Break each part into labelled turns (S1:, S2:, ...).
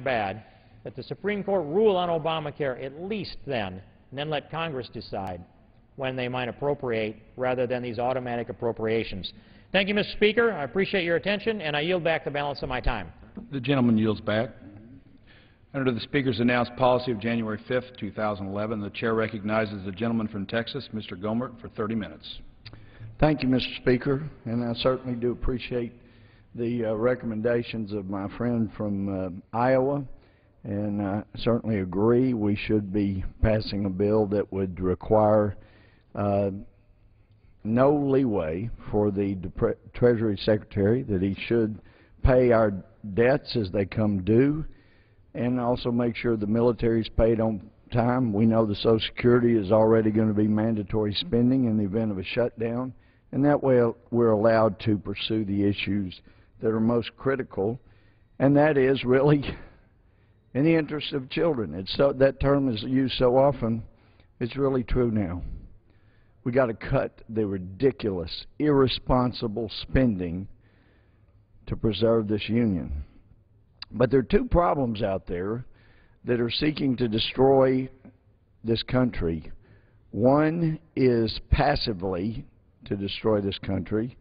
S1: bad that the Supreme Court rule on Obamacare at least then, and then let Congress decide when they might appropriate rather than these automatic appropriations. Thank you, Mr. Speaker. I appreciate your attention, and I yield back the balance of my time.
S2: The gentleman yields back. Under the Speaker's announced policy of January 5th, 2011, the Chair recognizes the gentleman from Texas, Mr. Gohmert, for 30 minutes.
S3: Thank you, Mr. Speaker, and I certainly do appreciate the recommendations of my friend from Iowa, and I certainly agree we should be passing a bill that would require no leeway for the Treasury Secretary, that he should pay our debts as they come due, and also make sure the military is paid on time. We know the Social Security is already going to be mandatory spending in the event of a shutdown, and that way we're allowed to pursue the issues that are most critical, and that is really in the interest of children. That term is used so often, it's really true now. We got to cut the ridiculous, irresponsible spending to preserve this union. But there are two problems out there that are seeking to destroy this country. One is passively to destroy this country,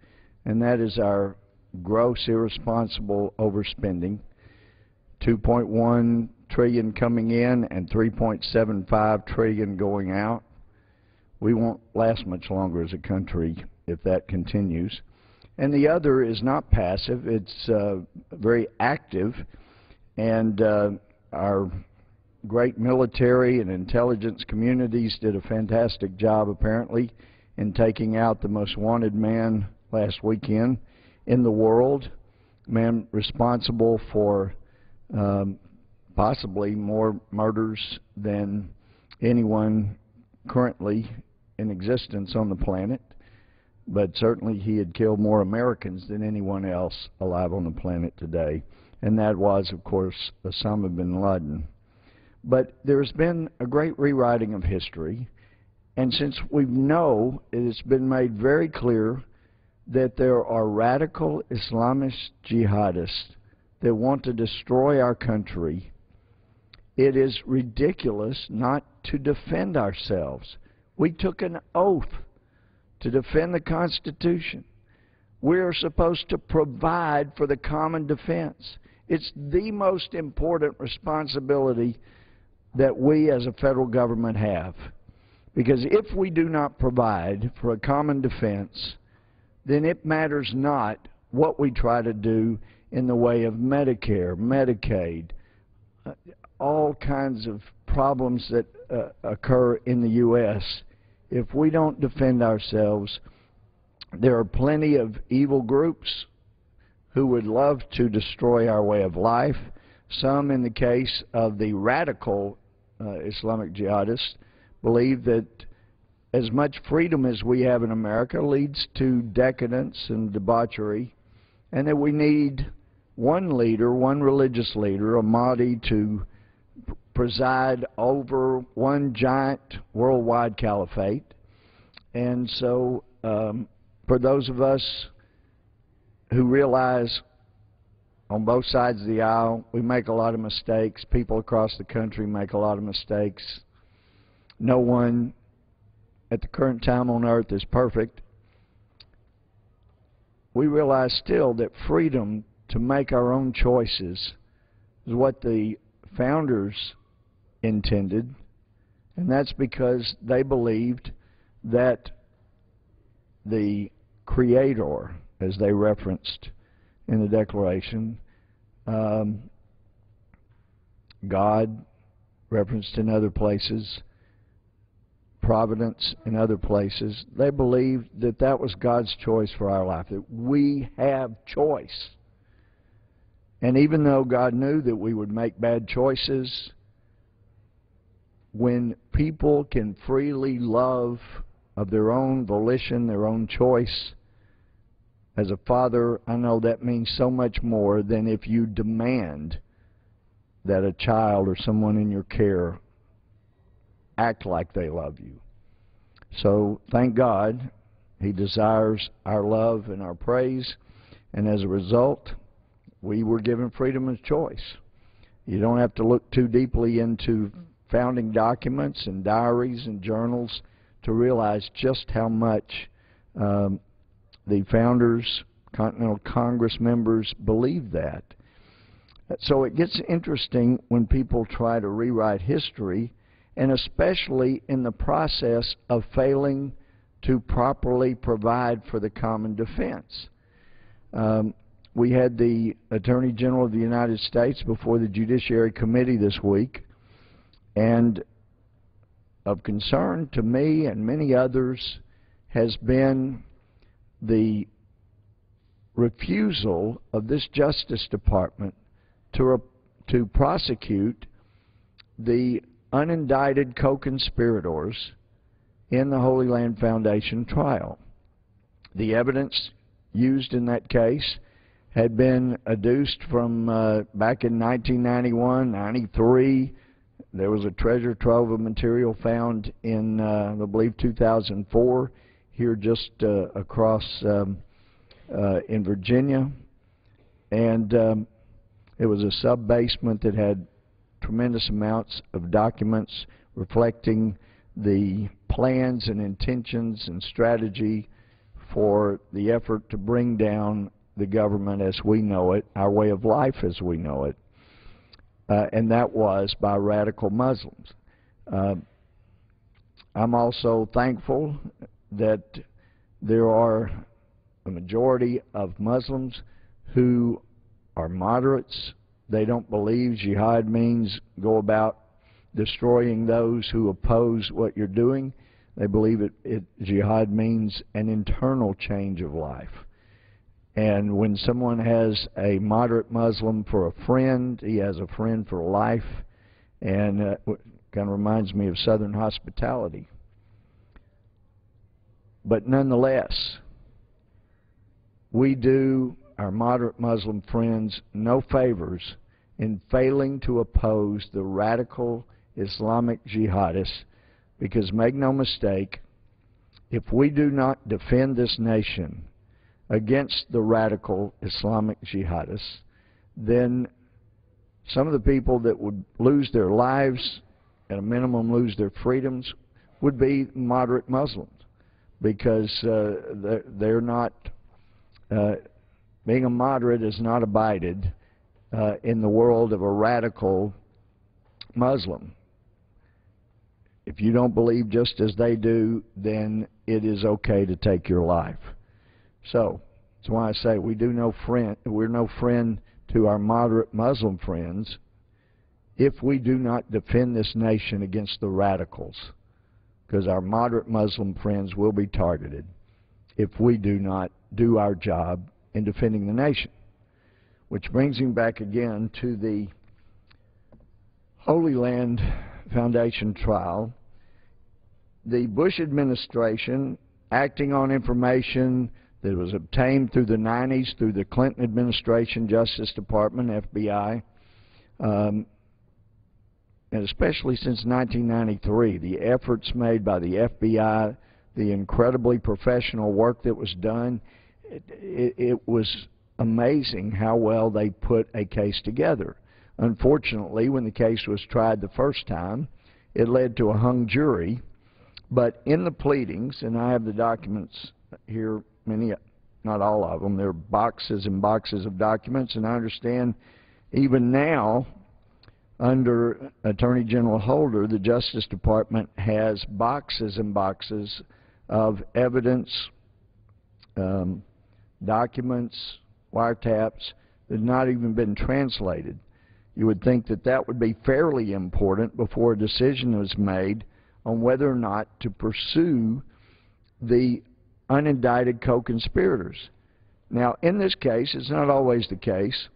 S3: and that is our gross irresponsible overspending. $2.1 trillion coming in and $3.75 trillion going out. We won't last much longer as a country if that continues. And the other is not passive, it's very active, and our great military and intelligence communities did a fantastic job apparently in taking out the most wanted man last weekend in the world, man responsible for possibly more murders than anyone currently in existence on the planet. But certainly he had killed more Americans than anyone else alive on the planet today. And that was, of course, Osama bin Laden. But there's been a great rewriting of history. And since we know it's been made very clear that there are radical Islamist jihadists that want to destroy our country, it is ridiculous not to defend ourselves. We took an oath to defend the Constitution. We are supposed to provide for the common defense. It's the most important responsibility that we as a federal government have. Because if we do not provide for a common defense, then it matters not what we try to do in the way of Medicare, Medicaid, all kinds of problems that occur in the U.S. If we don't defend ourselves, there are plenty of evil groups who would love to destroy our way of life. Some, in the case of the radical Islamic jihadists, believe that as much freedom as we have in America leads to decadence and debauchery, and that we need one leader, one religious leader, a Mahdi, to preside over one giant worldwide caliphate. And so for those of us who realize on both sides of the aisle we make a lot of mistakes, people across the country make a lot of mistakes, no one at the current time on earth is perfect, we realize still that freedom to make our own choices is what the founders intended, and that's because they believed that the Creator, as they referenced in the Declaration, God, referenced in other places, Providence in other places, they believed that that was God's choice for our life, that we have choice. And even though God knew that we would make bad choices, when people can freely love of their own volition, their own choice, as a father, I know that means so much more than if you demand that a child or someone in your care act like they love you. So thank God He desires our love and our praise, and as a result we were given freedom of choice. You don't have to look too deeply into founding documents and diaries and journals to realize just how much the founders, Continental Congress members, believed that. So it gets interesting when people try to rewrite history, and especially in the process of failing to properly provide for the common defense. We had the Attorney General of the United States before the Judiciary Committee this week, and of concern to me and many others has been the refusal of this Justice Department to prosecute the unindicted co-conspirators in the Holy Land Foundation trial. The evidence used in that case had been adduced from back in 1991, 93. There was a treasure trove of material found in, I believe, 2004, here just across in Virginia. And it was a sub-basement that had tremendous amounts of documents reflecting the plans and intentions and strategy for the effort to bring down the government as we know it, our way of life as we know it, and that was by radical Muslims. I'm also thankful that there are a majority of Muslims who are moderates. They don't believe jihad means go about destroying those who oppose what you're doing. They believe jihad means an internal change of life. And when someone has a moderate Muslim for a friend, he has a friend for life, and it kind of reminds me of Southern hospitality. But nonetheless, we do our moderate Muslim friends no favors in failing to oppose the radical Islamic jihadists, because make no mistake, if we do not defend this nation against the radical Islamic jihadists, then some of the people that would lose their lives, at a minimum lose their freedoms, would be moderate Muslims, because they're not, being a moderate is not abided in the world of a radical Muslim. If you don't believe just as they do, then it is okay to take your life. So that's why I say we're no friend to our moderate Muslim friends if we do not defend this nation against the radicals, because our moderate Muslim friends will be targeted if we do not do our job in defending the nation. Which brings me back again to the Holy Land Foundation trial. The Bush administration, acting on information that was obtained through the 90s, through the Clinton administration, Justice Department, FBI, and especially since 1993, the efforts made by the FBI, the incredibly professional work that was done, it was amazing how well they put a case together. Unfortunately, when the case was tried the first time, it led to a hung jury. But in the pleadings, and I have the documents here, many, not all of them, there are boxes and boxes of documents, and I understand even now, under Attorney General Holder, the Justice Department has boxes and boxes of evidence, documents, wiretaps that have not even been translated. You would think that that would be fairly important before a decision was made on whether or not to pursue the unindicted co-conspirators. Now, in this case, it's not always the case,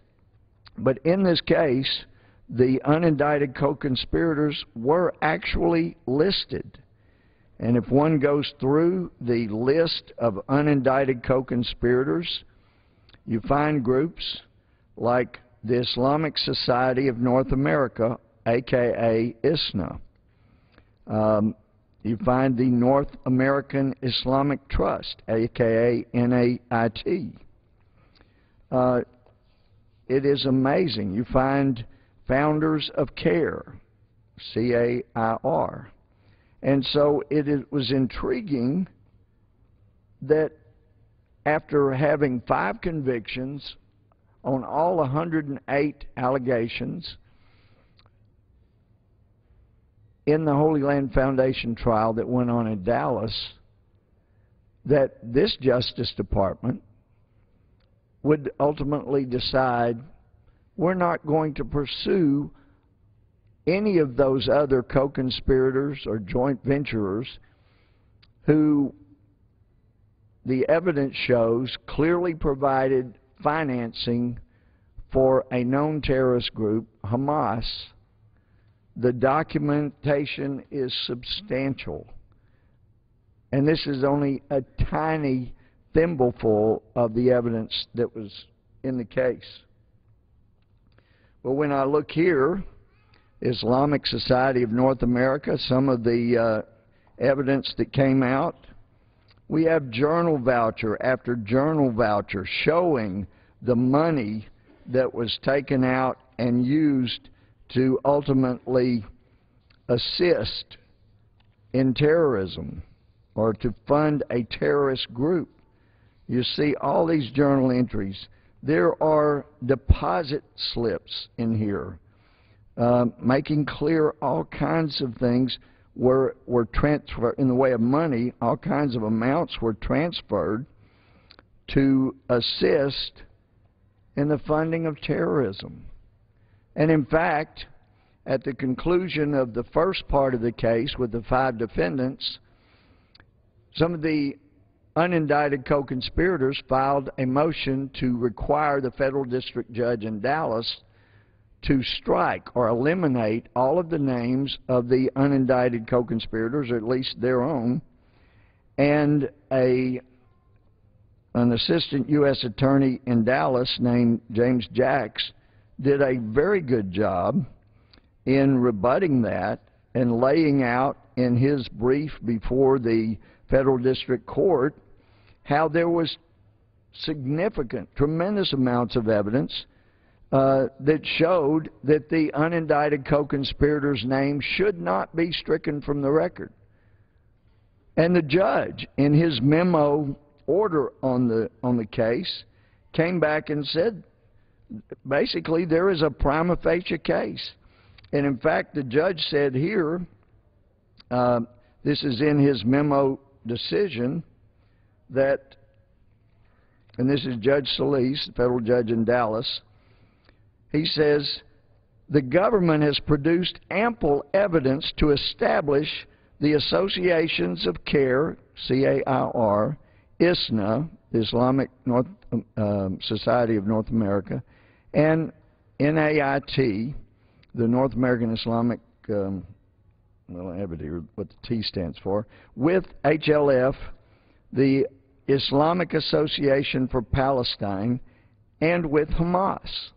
S3: but in this case, the unindicted co-conspirators were actually listed. And if one goes through the list of unindicted co-conspirators, you find groups like the Islamic Society of North America, a.k.a. ISNA. You find the North American Islamic Trust, a.k.a. NAIT. It is amazing. You find founders of CAIR, C-A-I-R. And so it was intriguing that after having 5 convictions on all 108 allegations in the Holy Land Foundation trial that went on in Dallas, that this Justice Department would ultimately decide we're not going to pursue any of those other co-conspirators or joint venturers who the evidence shows clearly provided financing for a known terrorist group, Hamas. The documentation is substantial. And this is only a tiny thimbleful of the evidence that was in the case. But when I look here, Islamic Society of North America, some of the evidence that came out, we have journal voucher after journal voucher showing the money that was taken out and used to ultimately assist in terrorism or to fund a terrorist group. You see all these journal entries. There are deposit slips in here making clear all kinds of things were transferred in the way of money. All kinds of amounts were transferred to assist in the funding of terrorism. And in fact, at the conclusion of the first part of the case with the 5 defendants, some of the unindicted co-conspirators filed a motion to require the federal district judge in Dallas to strike or eliminate all of the names of the unindicted co-conspirators, or at least their own, and an assistant U.S. attorney in Dallas named James Jacks did a very good job in rebutting that and laying out in his brief before the federal district court how there was significant, tremendous amounts of evidence that showed that the unindicted co-conspirators' names should not be stricken from the record. And the judge, in his memo order on the case, came back and said, basically, there is a prima facie case. And in fact, the judge said here, this is in his memo decision, that, and this is Judge Solis, the federal judge in Dallas, he says, the government has produced ample evidence to establish the associations of CAIR, C-A-I-R, ISNA, the Islamic Society of North America, and NAIT, the North American Islamic, well, I have it here, what the T stands for, with HLF, the Islamic Association for Palestine, and with Hamas.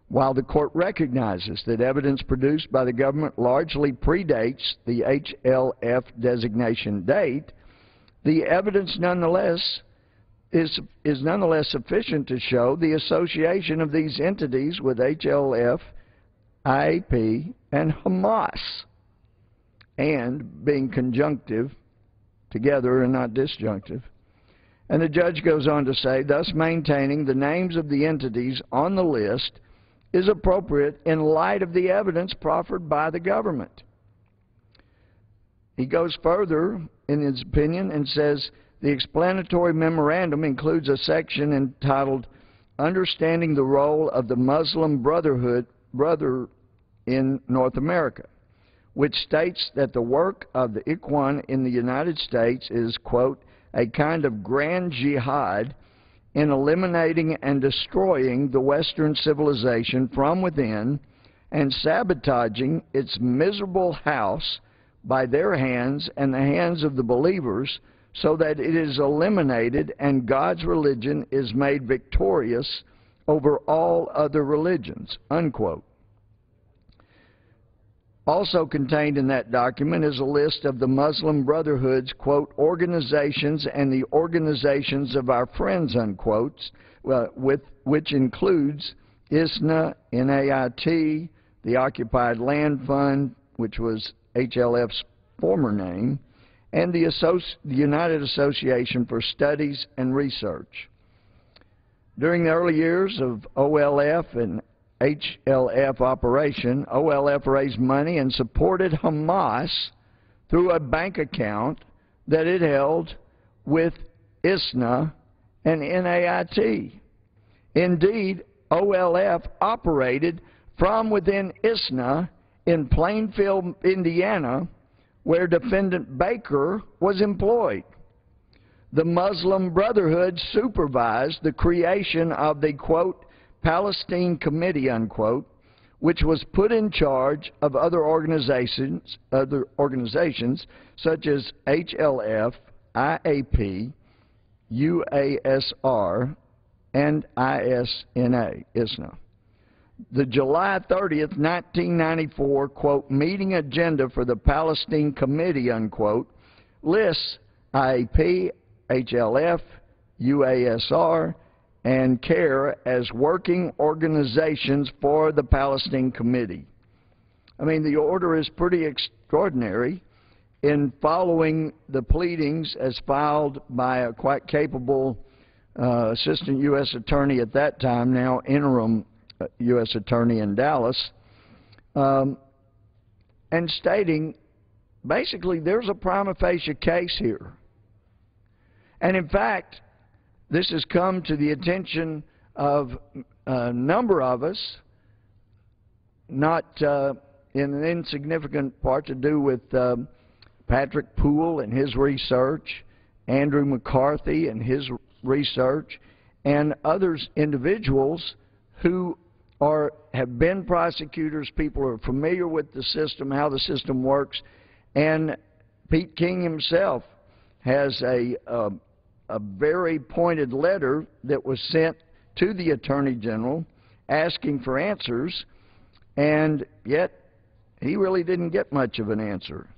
S3: While the court recognizes that evidence produced by the government largely predates the HLF designation date, the evidence nonetheless is nonetheless sufficient to show the association of these entities with HLF, IAP, and Hamas, and being conjunctive together and not disjunctive. And the judge goes on to say, thus maintaining the names of the entities on the list is appropriate in light of the evidence proffered by the government. He goes further in his opinion and says, the explanatory memorandum includes a section entitled Understanding the Role of the Muslim Brother in North America, which states that the work of the Ikhwan in the United States is, quote, a kind of grand jihad in eliminating and destroying the Western civilization from within and sabotaging its miserable house by their hands and the hands of the believers, so that it is eliminated and God's religion is made victorious over all other religions, unquote. Also contained in that document is a list of the Muslim Brotherhood's, quote, organizations and the organizations of our friends, unquote, which includes ISNA, NAIT, the Occupied Land Fund, which was HLF's former name, and the United Association for Studies and Research. During the early years of OLF and HLF operation, OLF raised money and supported Hamas through a bank account that it held with ISNA and NAIT. Indeed, OLF operated from within ISNA in Plainfield, Indiana, where Defendant Baker was employed. The Muslim Brotherhood supervised the creation of the, quote, Palestine Committee, unquote, which was put in charge of other organizations such as HLF, IAP, UASR, and ISNA. The July 30th, 1994, quote, meeting agenda for the Palestine Committee, unquote, lists IAP, HLF, UASR, and CARE as working organizations for the Palestine Committee. I mean, the order is pretty extraordinary in following the pleadings as filed by a quite capable Assistant U.S. Attorney at that time, now interim U.S. Attorney in Dallas, and stating basically there's a prima facie case here. And in fact, this has come to the attention of a number of us, not in an insignificant part to do with Patrick Poole and his research, Andrew McCarthy and his research, and others individuals who have been prosecutors, people who are familiar with the system, how the system works, and Pete King himself has a very pointed letter that was sent to the Attorney General asking for answers, and yet he really didn't get much of an answer.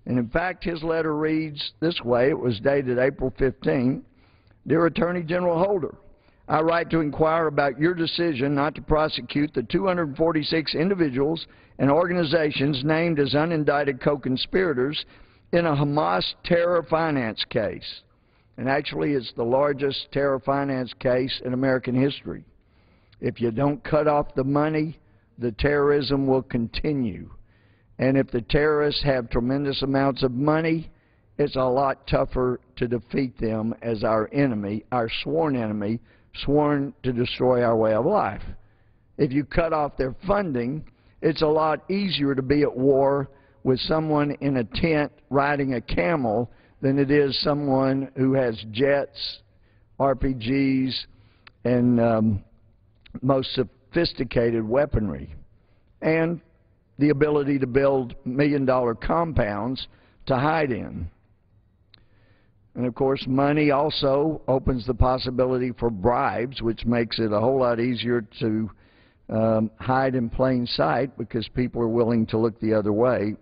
S3: And in fact, his letter reads this way. It was dated April 15. Dear Attorney General Holder, I write to inquire about your decision not to prosecute the 246 individuals and organizations named as unindicted co-conspirators in a Hamas terror finance case. And actually, it's the largest terror finance case in American history. If you don't cut off the money, the terrorism will continue. And if the terrorists have tremendous amounts of money, it's a lot tougher to defeat them as our enemy, our sworn enemy, sworn to destroy our way of life. If you cut off their funding, it's a lot easier to be at war with someone in a tent riding a camel than it is someone who has jets, RPGs, and most sophisticated weaponry, and the ability to build million-dollar compounds to hide in. And of course, money also opens the possibility for bribes, which makes it a whole lot easier to hide in plain sight because people are willing to look the other way.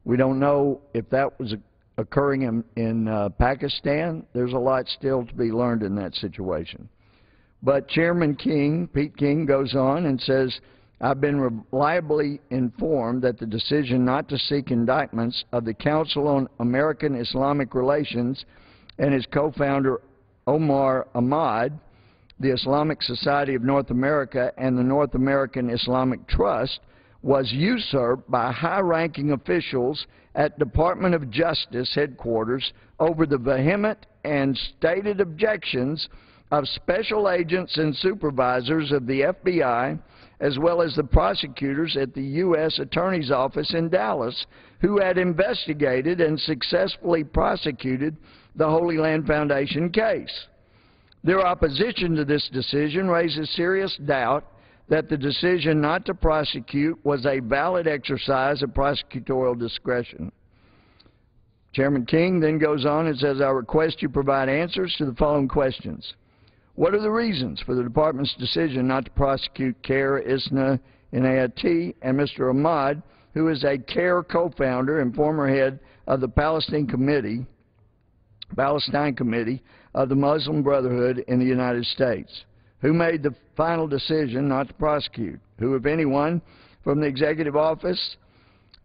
S3: We don't know if that was occurring in Pakistan. There's a lot still to be learned in that situation. But Chairman King, Pete King, goes on and says, I've been reliably informed that the decision not to seek indictments of the Council on American Islamic Relations and his co-founder Omar Ahmad, the Islamic Society of North America, and the North American Islamic Trust was usurped by high-ranking officials at Department of Justice headquarters over the vehement and stated objections of special agents and supervisors of the FBI, as well as the prosecutors at the U.S. Attorney's Office in Dallas, who had investigated and successfully prosecuted the Holy Land Foundation case. Their opposition to this decision raises serious doubt that the decision not to prosecute was a valid exercise of prosecutorial discretion. Chairman King then goes on and says, I request you provide answers to the following questions. What are the reasons for the Department's decision not to prosecute CARE, ISNA, NAIT, and Mr. Ahmad, who is a CARE co-founder and former head of the Palestine Committee of the Muslim Brotherhood in the United States? Who made the final decision not to prosecute? Who, if anyone, from the Executive Office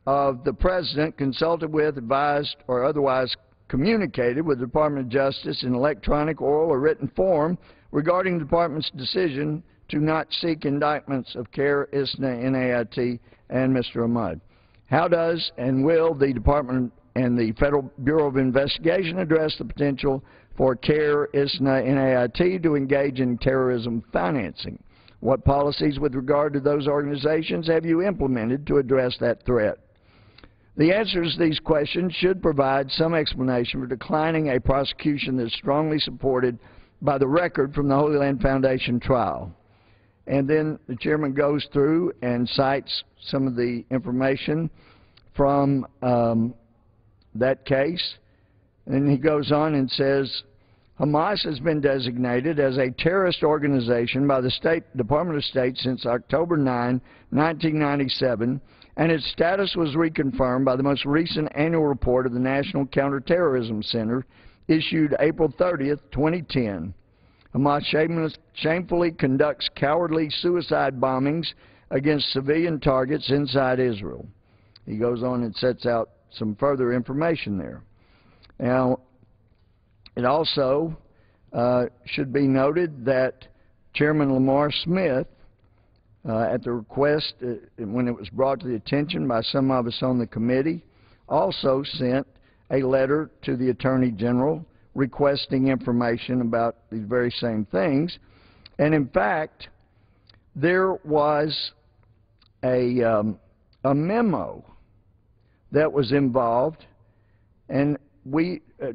S3: of the President consulted with, advised, or otherwise communicated with the Department of Justice in electronic, oral, or written form regarding the Department's decision to not seek indictments of CARE, ISNA, NAIT, and Mr. Ahmad? How does and will the Department and the Federal Bureau of Investigation address the potential for CARE, ISNA, NAIT to engage in terrorism financing? What policies with regard to those organizations have you implemented to address that threat? The answers to these questions should provide some explanation for declining a prosecution that is strongly supported by the record from the Holy Land Foundation trial. And then the chairman goes through and cites some of the information from that case. And he goes on and says, Hamas has been designated as a terrorist organization by the Department of State since October 9, 1997, and its status was reconfirmed by the most recent annual report of the National Counterterrorism Center issued April 30, 2010. Hamas shamefully conducts cowardly suicide bombings against civilian targets inside Israel. He goes on and sets out some further information there. Now, it also should be noted that Chairman Lamar Smith, at the request, when it was brought to the attention by some of us on the committee, also sent a letter to the Attorney General requesting information about these very same things. And in fact, there was a memo that was involved, and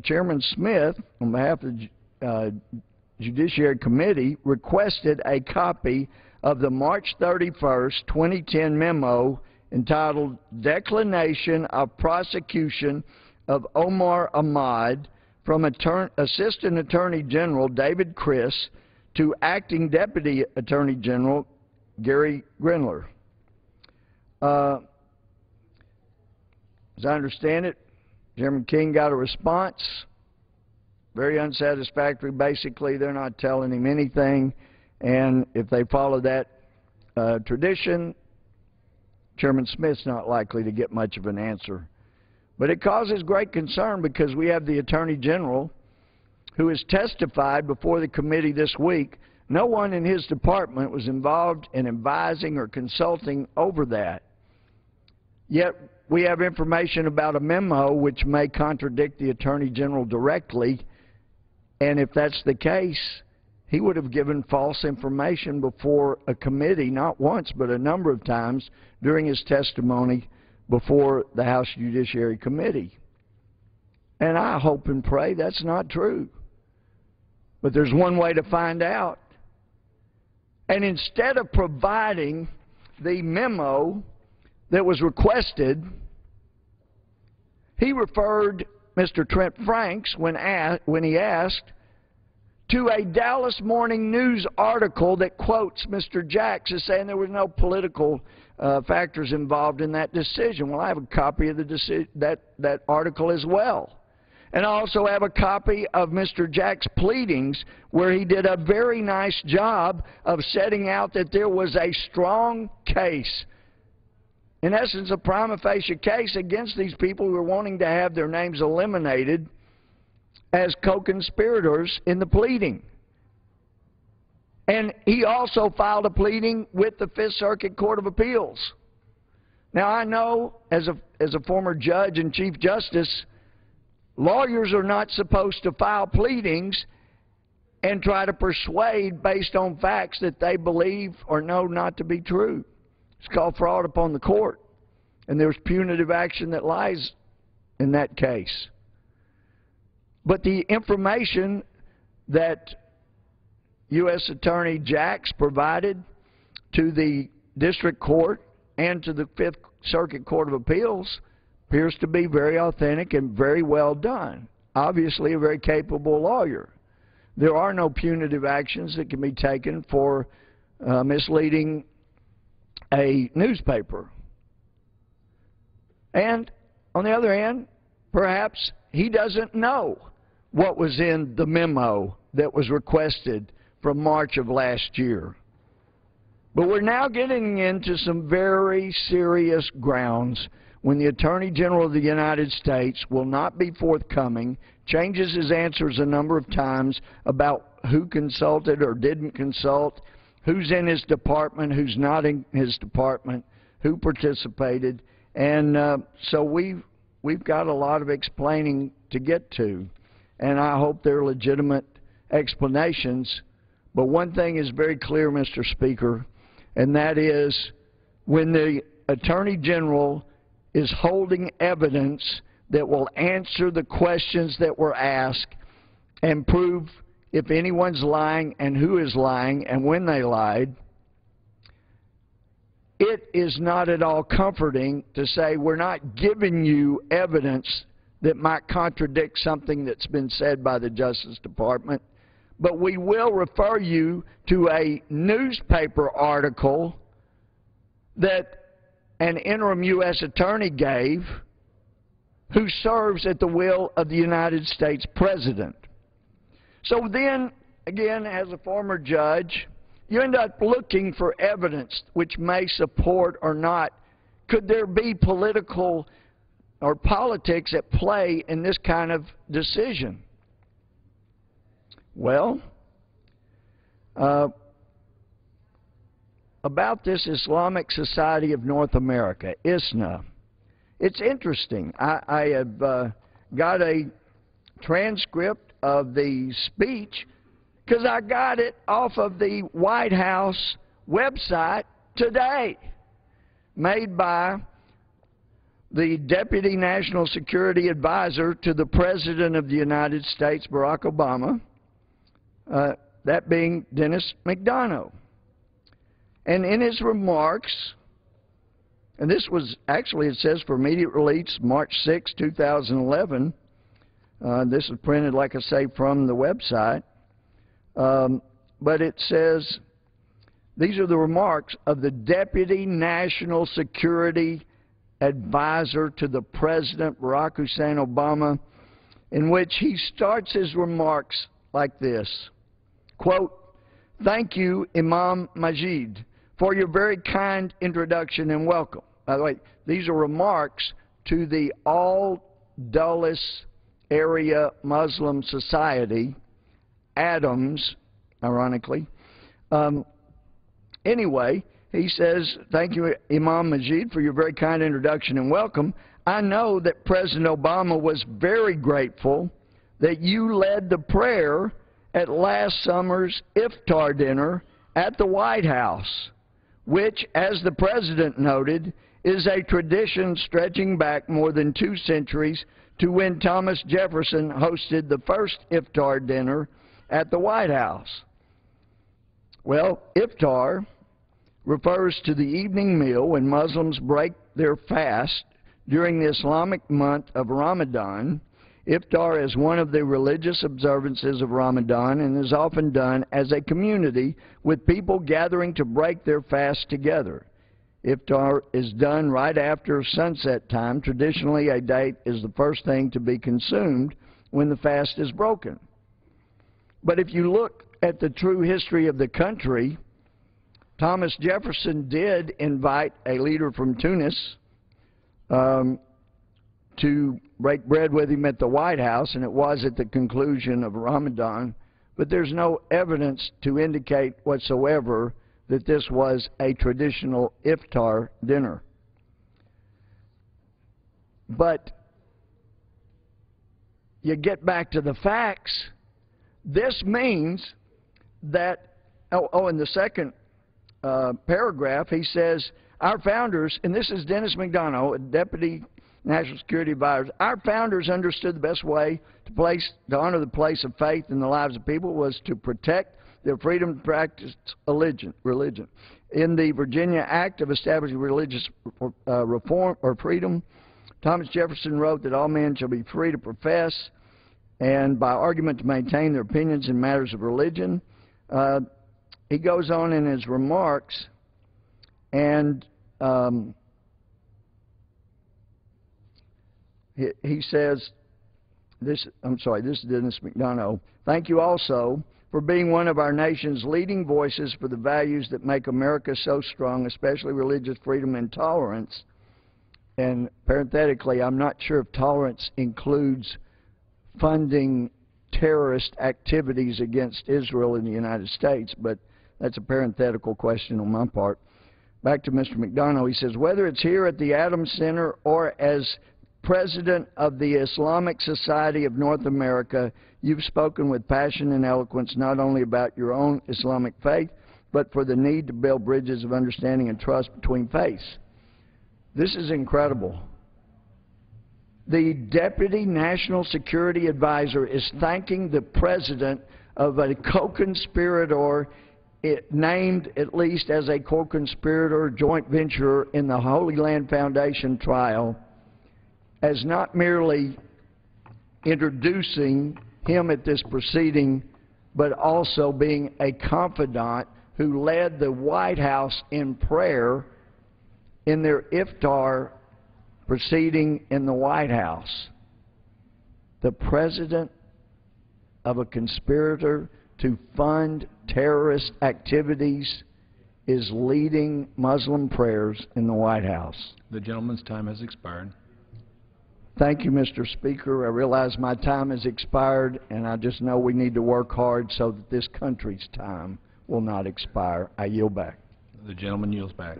S3: Chairman Smith, on behalf of the Judiciary Committee, requested a copy of the March 31, 2010 memo entitled Declination of Prosecution of Omar Ahmad from Assistant Attorney General David Criss to Acting Deputy Attorney General Gary Grindler. As I understand it, Chairman King got a response, very unsatisfactory. Basically, they're not telling him anything, and if they follow that tradition, Chairman Smith's not likely to get much of an answer. But it causes great concern because we have the Attorney General who has testified before the committee this week. No one in his department was involved in advising or consulting over that. Yet we have information about a memo which may contradict the Attorney General directly, and if that's the case, he would have given false information before a committee, not once but a number of times during his testimony before the House Judiciary Committee. And I hope and pray that's not true. But there's one way to find out. And instead of providing the memo that was requested, he referred Mr. Trent Franks, when he asked, to a Dallas Morning News article that quotes Mr. Jacks as saying there were no political factors involved in that decision. Well, I have a copy of that article as well. And I also have a copy of Mr. Jacks' pleadings where he did a very nice job of setting out that there was a strong case, in essence a prima facie case, against these people who were wanting to have their names eliminated as co-conspirators in the pleading. And he also filed a pleading with the Fifth Circuit Court of Appeals. Now, I know as a former judge and Chief Justice, lawyers are not supposed to file pleadings and try to persuade based on facts that they believe or know not to be true. It's called fraud upon the court, and there's punitive action that lies in that case. But the information that U.S. Attorney Jacks provided to the District Court and to the Fifth Circuit Court of Appeals appears to be very authentic and very well done. Obviously a very capable lawyer. There are no punitive actions that can be taken for misleading a newspaper. And on the other hand, perhaps he doesn't know what was in the memo that was requested from March of last year. But we're now getting into some very serious grounds when the Attorney General of the United States will not be forthcoming, changes his answers a number of times about who consulted or didn't consult, who's in his department, who's not in his department, who participated. And so we've got a lot of explaining to get to. And I hope they're legitimate explanations. But one thing is very clear, Mr. Speaker, and that is when the Attorney General is holding evidence that will answer the questions that were asked and prove if anyone's lying and who is lying and when they lied, it is not at all comforting to say we're not giving you evidence that might contradict something that's been said by the Justice Department, but we will refer you to a newspaper article that an interim U.S. attorney gave who serves at the will of the United States President. So then, again, as a former judge, you end up looking for evidence which may support or not. Could there be political or politics at play in this kind of decision? Well, about this Islamic Society of North America, ISNA, it's interesting. I have got a transcript of the speech because I got it off of the White House website today, made by the Deputy National Security Advisor to the President of the United States, Barack Obama, that being Dennis McDonough. And in his remarks, and this was actually, it says, for immediate release March 6, 2011. This is printed, like I say, from the website. But it says, these are the remarks of the Deputy National Security Advisor to the President, Barack Hussein Obama, in which he starts his remarks like this, quote, "Thank you, Imam Majid, for your very kind introduction and welcome." By the way, these are remarks to the Al-Dulles Area Muslim Society, Adams, ironically. Anyway, he says, "Thank you, Imam Majid, for your very kind introduction and welcome. I know that President Obama was very grateful that you led the prayer at last summer's iftar dinner at the White House, which, as the President noted, is a tradition stretching back more than 2 centuries to when Thomas Jefferson hosted the first iftar dinner at the White House." Well, iftar refers to the evening meal when Muslims break their fast during the Islamic month of Ramadan. Iftar is one of the religious observances of Ramadan and is often done as a community with people gathering to break their fast together. Iftar is done right after sunset time. Traditionally, a date is the first thing to be consumed when the fast is broken. But if you look at the true history of the country, Thomas Jefferson did invite a leader from Tunis to break bread with him at the White House, and it was at the conclusion of Ramadan. But there's no evidence to indicate whatsoever that this was a traditional iftar dinner. But you get back to the facts. This means that, in the second paragraph, he says, our founders, and this is Dennis McDonough, a Deputy National Security Advisor, our founders understood the best way to honor the place of faith in the lives of people was to protect their freedom to practice religion. In the Virginia Act of Establishing Religious Reform or Freedom, Thomas Jefferson wrote that all men shall be free to profess and by argument to maintain their opinions in matters of religion. He goes on in his remarks and he says, this is Dennis McDonough, "Thank you also for being one of our nation's leading voices for the values that make America so strong, especially religious freedom and tolerance. And parenthetically, I'm not sure if tolerance includes funding terrorist activities against Israel in the United States, but that's a parenthetical question on my part. Back to Mr. McDonough. He says, whether it's here at the Adams Center or as President of the Islamic Society of North America, you've spoken with passion and eloquence not only about your own Islamic faith, but for the need to build bridges of understanding and trust between faiths. This is incredible. The Deputy National Security Advisor is thanking the President of a co-conspirator, named at least as a co-conspirator joint venturer in the Holy Land Foundation trial, as not merely introducing him at this proceeding, but also being a confidant who led the White House in prayer in their iftar proceeding in the White House. The President of a conspirator to fund terrorist activities is leading Muslim prayers in the White House.
S2: The gentleman's time has expired.
S3: Thank you, Mr. Speaker. I realize my time has expired, and I just know we need to work hard so that this country's time will not expire. I yield back.
S2: The gentleman yields back.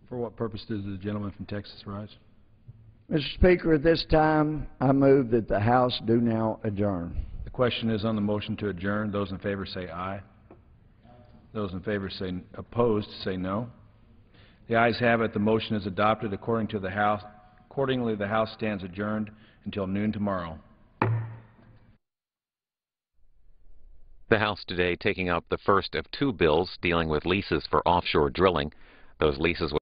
S2: For what purpose does the gentleman from Texas rise?
S3: Mr. Speaker, at this time, I move that the House do now adjourn.
S2: The question is on the motion to adjourn. Those in favor say aye. Those in favor say opposed say no. The ayes have it. The motion is adopted. Accordingly, the House stands adjourned until noon tomorrow.
S4: The House today taking up the first of two bills dealing with leases for offshore drilling. Those leases